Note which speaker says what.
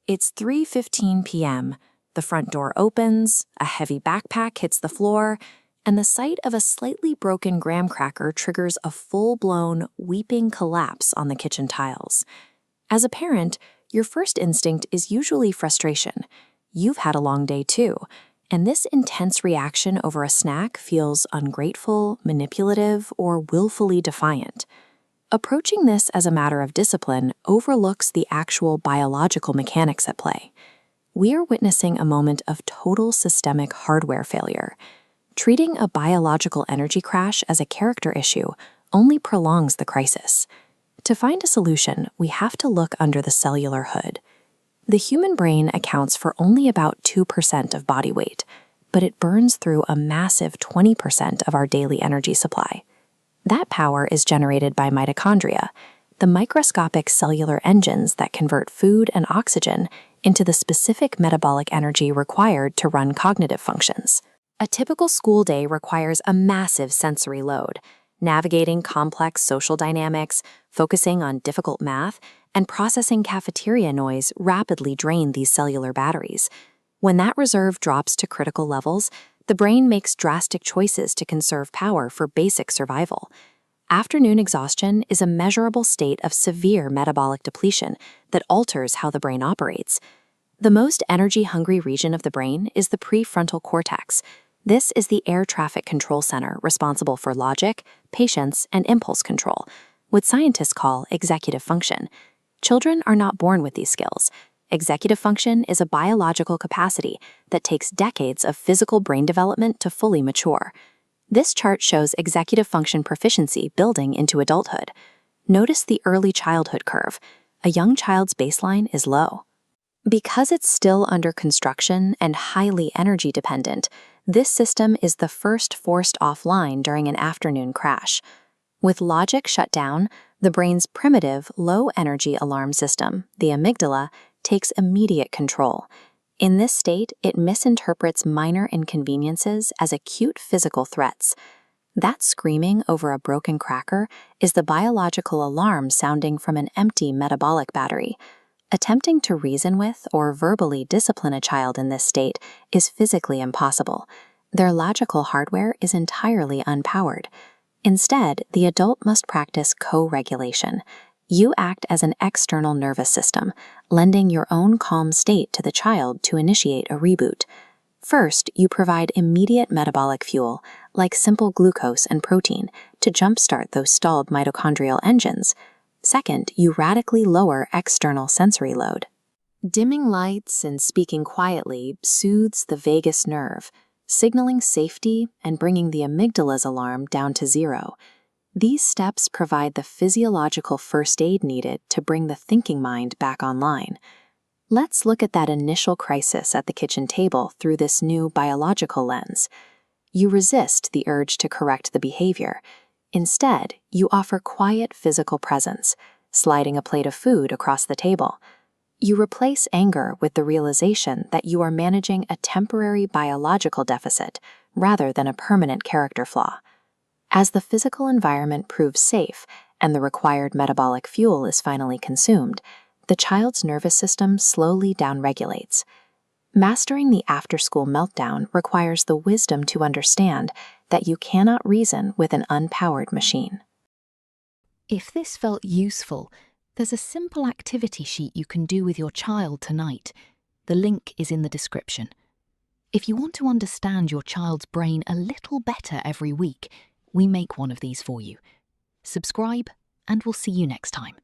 Speaker 1: It's 3:15 p.m. The front door opens, a heavy backpack hits the floor, and the sight of a slightly broken graham cracker triggers a full-blown, weeping collapse on the kitchen tiles. As a parent, your first instinct is usually frustration. You've had a long day too, and this intense reaction over a snack feels ungrateful, manipulative, or willfully defiant. Approaching this as a matter of discipline overlooks the actual biological mechanics at play. We are witnessing a moment of total systemic hardware failure. Treating a biological energy crash as a character issue only prolongs the crisis. To find a solution, we have to look under the cellular hood. The human brain accounts for only about 2% of body weight, but it burns through a massive 20% of our daily energy supply. That power is generated by mitochondria, the microscopic cellular engines that convert food and oxygen into the specific metabolic energy required to run cognitive functions. A typical school day requires a massive sensory load, navigating complex social dynamics, focusing on difficult math, and processing cafeteria noise rapidly drain these cellular batteries. When that reserve drops to critical levels, the brain makes drastic choices to conserve power for basic survival. Afternoon exhaustion is a measurable state of severe metabolic depletion that alters how the brain operates. The most energy-hungry region of the brain is the prefrontal cortex. This is the air traffic control center responsible for logic, patience, and impulse control, what scientists call executive function. Children are not born with these skills. Executive function is a biological capacity that takes decades of physical brain development to fully mature. This chart shows executive function proficiency building into adulthood. Notice the early childhood curve. A young child's baseline is low. Because it's still under construction and highly energy dependent, this system is the first forced offline during an afternoon crash. With logic shut down, the brain's primitive, low-energy alarm system, the amygdala, takes immediate control. In this state, it misinterprets minor inconveniences as acute physical threats. That screaming over a broken cracker is the biological alarm sounding from an empty metabolic battery. Attempting to reason with or verbally discipline a child in this state is physically impossible. Their logical hardware is entirely unpowered. Instead, the adult must practice co-regulation. You act as an external nervous system, lending your own calm state to the child to initiate a reboot. First, you provide immediate metabolic fuel, like simple glucose and protein, to jumpstart those stalled mitochondrial engines. Second, you radically lower external sensory load. Dimming lights and speaking quietly soothes the vagus nerve, signaling safety and bringing the amygdala's alarm down to zero. These steps provide the physiological first aid needed to bring the thinking mind back online. Let's look at that initial crisis at the kitchen table through this new biological lens. You resist the urge to correct the behavior. Instead, you offer quiet physical presence, sliding a plate of food across the table. You replace anger with the realization that you are managing a temporary biological deficit rather than a permanent character flaw. As the physical environment proves safe and the required metabolic fuel is finally consumed, the child's nervous system slowly downregulates. Mastering the after-school meltdown requires the wisdom to understand that you cannot reason with an unpowered machine.
Speaker 2: If this felt useful, there's a simple activity sheet you can do with your child tonight. The link is in the description. If you want to understand your child's brain a little better every week, we make one of these for you. Subscribe, and we'll see you next time.